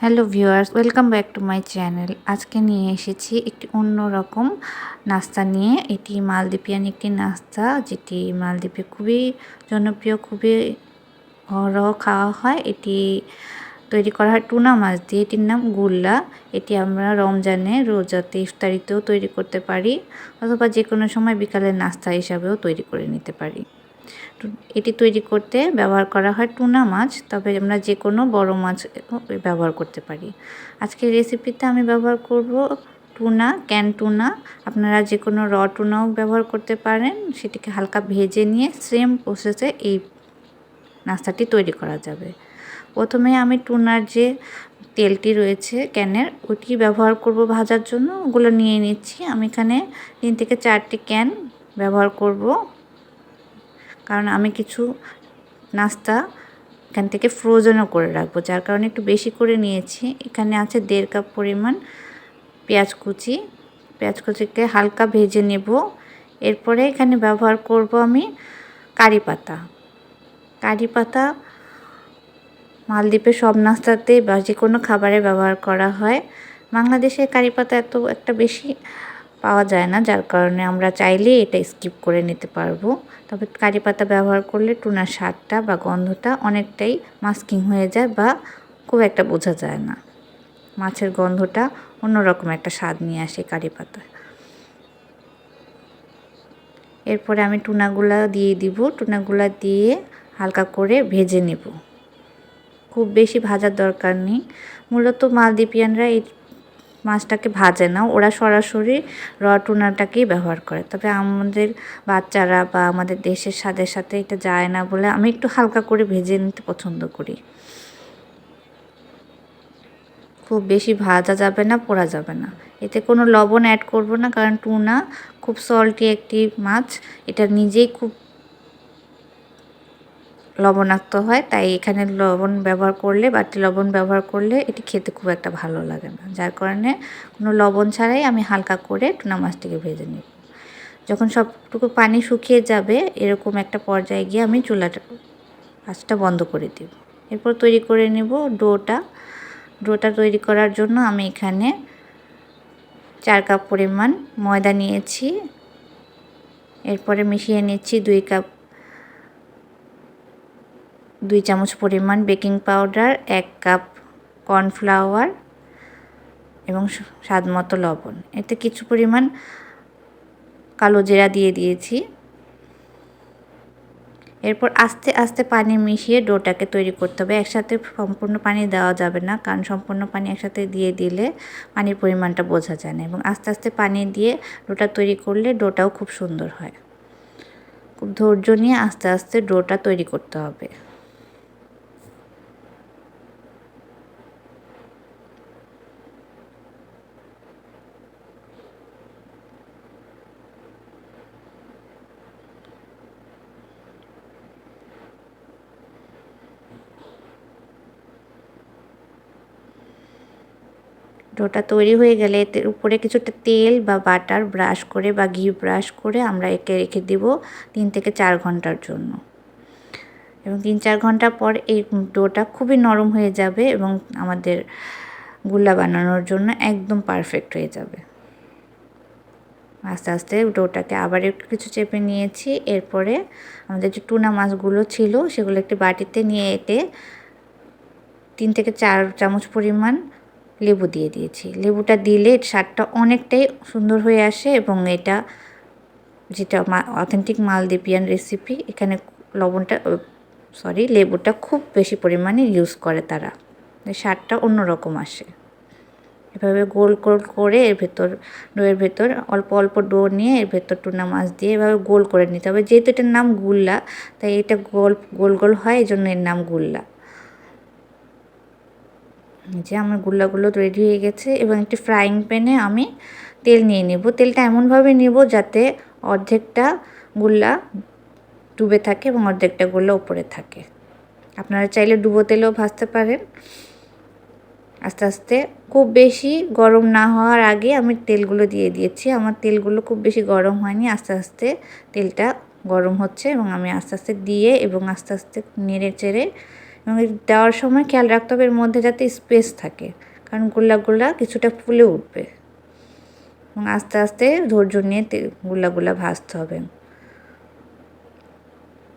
Hello viewers, welcome back to my channel. আজকে নিয়ে এসেছি একটি অন্যরকম নাস্তা নিয়ে। এটি মালদ্বীপিয়ান একটি নাস্তা, যেটি মালদ্বীপে খুবই জনপ্রিয়, খুবই অহরহ খাওয়া হয়। এটি তৈরি করা হয় টুনা মাছ দিয়ে। এটির নাম গুল্লা। এটি আমরা রমজানে, রোজাতে, ইফতারিতেও তৈরি করতে পারি, অথবা যে কোনো সময় বিকালের নাস্তা হিসাবেও তৈরি করে নিতে পারি। এটি তৈরি করতে ব্যবহার করা হয় টুনা মাছ, তবে আমরা যে কোনো বড় মাছ ব্যবহার করতে পারি। আজকের রেসিপিতে আমি ব্যবহার করব টুনা, ক্যান টুনা। আপনারা যে কোনো টুনাও ব্যবহার করতে পারেন। সেটিকে হালকা ভেজে নিয়ে সেম প্রসেসে এই নাস্তাটি তৈরি করা যাবে। প্রথমে আমি টুনার যে তেলটি রয়েছে ক্যানের, ওটি ব্যবহার করব ভাজার জন্য। ওগুলো নিয়ে নিচ্ছি। আমি এখানে 3 থেকে 4টি ক্যান ব্যবহার করব, কারণ আমি কিছু নাস্তা এখান থেকে ফ্রোজেনও করে রাখবো, যার কারণে একটু বেশি করে নিয়েছি। এখানে আছে 1.5 কাপ পরিমাণ পেঁয়াজ কুচি। পেঁয়াজ কুচিকে হালকা ভেজে নেব। এরপরে এখানে ব্যবহার করব আমি কারি পাতা। কারি পাতা মালদ্বীপের সব নাস্তাতে বা যে কোনো খাবারে ব্যবহার করা হয়। বাংলাদেশে কারি পাতা একটা বেশি পাওয়া যায় না, যার কারণে আমরা চাইলে এটা স্কিপ করে নিতে পারবো। তবে কারি পাতা ব্যবহার করলে টুনার স্বাদটা বা গন্ধটা অনেকটাই মাস্কিং হয়ে যায়, বা খুব একটা বোঝা যায় না। মাছের গন্ধটা অন্যরকম একটা স্বাদ নিয়ে আসে কারি পাতা। এরপরে আমি টুনাগুলা দিয়ে দিব। টুনাগুলা দিয়ে হালকা করে ভেজে নেব। খুব বেশি ভাজার দরকার নেই। মূলত মালদ্বীপিয়ানরা এই মাছটাকে ভাজে না, ওরা সরাসরি টুনাটাকেই ব্যবহার করে। তবে আমাদের বাচ্চারা বা আমাদের দেশের স্বাদের সাথে এটা যায় না বলে আমি একটু হালকা করে ভেজে নিতে পছন্দ করি। খুব বেশি ভাজা যাবে না, পোড়া যাবে না। এতে কোনো লবণ অ্যাড করব না, কারণ টুনা খুব সল্টি একটি মাছ। এটা নিজেই খুব লবণাক্ত হয়, তাই এখানে লবণ ব্যবহার করলে, বাড়তি লবণ ব্যবহার করলে এটি খেতে খুব একটা ভালো লাগে না। যার কারণে কোনো লবণ ছাড়াই আমি হালকা করে টুনা মাছটিকে ভেজে নেব। যখন সবটুকু পানি শুকিয়ে যাবে, এরকম একটা পর্যায়ে গিয়ে আমি আঁচটা বন্ধ করে দেব। এরপর তৈরি করে নেব ডোটা তৈরি করার জন্য আমি এখানে 4 কাপ পরিমাণ ময়দা নিয়েছি। এরপরে মিশিয়ে নিচ্ছি 2 চামচ পরিমাণ বেকিং পাউডার, 1 কাপ কর্নফ্লাওয়ার এবং স্বাদ মতো লবণ। এতে কিছু পরিমাণ কালো জিরা দিয়ে দিয়েছি। এরপর আস্তে আস্তে পানি মিশিয়ে ডোটাকে তৈরি করতে হবে। একসাথে সম্পূর্ণ পানি দেওয়া যাবে না, কারণ সম্পূর্ণ পানি একসাথে দিয়ে দিলে পানির পরিমাণটা বোঝা যায় না। এবং আস্তে আস্তে পানি দিয়ে ডোটা তৈরি করলে ডোটাও খুব সুন্দর হয়। খুব ধৈর্য নিয়ে আস্তে আস্তে ডোটা তৈরি করতে হবে। ডোটা তৈরি হয়ে গেলে এতে উপরে কিছুটা তেল বা বাটার ব্রাশ করে বা ঘি ব্রাশ করে আমরা একে রেখে দেব 3 থেকে 4 ঘন্টার জন্য। এবং 3-4 ঘন্টা পর এই ডোটা খুবই নরম হয়ে যাবে এবং আমাদের গুল্লা বানানোর জন্য একদম পারফেক্ট হয়ে যাবে। আস্তে আস্তে ডোটাকে আবার একটু কিছু চেপে নিয়েছি। এরপরে আমাদের যে টুনা মাছগুলো ছিল সেগুলো একটি বাটিতে নিয়ে এতে 3 থেকে 4 চামচ পরিমাণ লেবু দিয়ে দিয়েছি। লেবুটা দিলে স্বাদটা অনেকটাই সুন্দর হয়ে আসে, এবং এটা যেটা অথেন্টিক মালদ্বীপিয়ান রেসিপি, এখানে লেবুটা খুব বেশি পরিমাণে ইউজ করে তারা। স্বাদটা অন্যরকম আসে। এভাবে গোল গোল করে ডোয়ের ভেতর অল্প অল্প ডো নিয়ে এর ভেতর টুনা মাছ দিয়ে এভাবে গোল করে নিতে হবে। যেহেতু এটার নাম গুল্লা, তাই এটা গোল গোল হয়, এই জন্য এর নাম গুল্লা। যে আমার গুল্লাগুলো রেডি হয়ে গেছে, এবং একটি ফ্রাইং প্যানে আমি তেল নিয়ে নেব। তেলটা এমনভাবে নেব যাতে অর্ধেকটা গুল্লা ডুবে থাকে এবং অর্ধেকটা গুল্লা উপরে থাকে। আপনারা চাইলে ডুবো তেলেও ভাজতে পারেন। আস্তে আস্তে খুব বেশি গরম না হওয়ার আগে আমি তেলগুলো দিয়ে দিয়েছি। আমার তেলগুলো খুব বেশি গরম হয়নি। আস্তে আস্তে তেলটা গরম হচ্ছে, এবং আমি আস্তে আস্তে দিয়ে এবং আস্তে আস্তে নেড়ে চেড়ে এবং দেওয়ার সময় খেয়াল রাখতে হবে এর মধ্যে যাতে স্পেস থাকে, কারণ গোল্লাগুলা কিছুটা ফুলে উঠবে। এবং আস্তে আস্তে ধৈর্য নিয়ে গোল্লাগুলা ভাজতে হবে।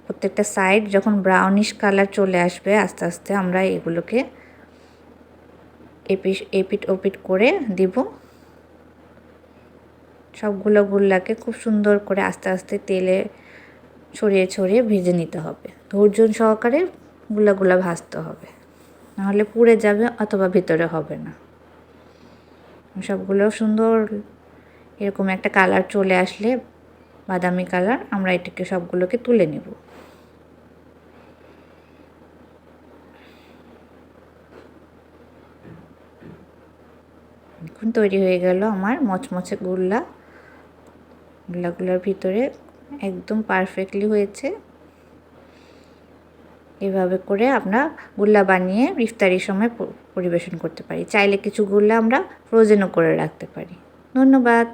প্রত্যেকটা সাইড যখন ব্রাউনিশ কালার চলে আসবে আস্তে আস্তে আমরা এগুলোকে এপিট ওপিট করে দিব। সবগুলো গোল্লাকে খুব সুন্দর করে আস্তে আস্তে তেলে ছড়িয়ে ছড়িয়ে ভেজে নিতে হবে। ধৈর্য সহকারে গোল্লাগুলা ভাজতে হবে, নাহলে পুড়ে যাবে অথবা ভিতরে হবে না। সবগুলো সুন্দর এরকম একটা কালার চলে আসলে, বাদামি কালার, আমরা এটাকে সবগুলোকে তুলে নেব। এখন তৈরি হয়ে গেল আমার মচমচে গোল্লাগুলোর ভিতরে একদম পারফেক্টলি হয়েছে। এভাবে করে আমরা গোল্লা বানিয়ে ইফতারির সময় পরিবেশন করতে পারি। চাইলে কিছু গোল্লা আমরা ফ্রোজেনও করে রাখতে পারি। ধন্যবাদ।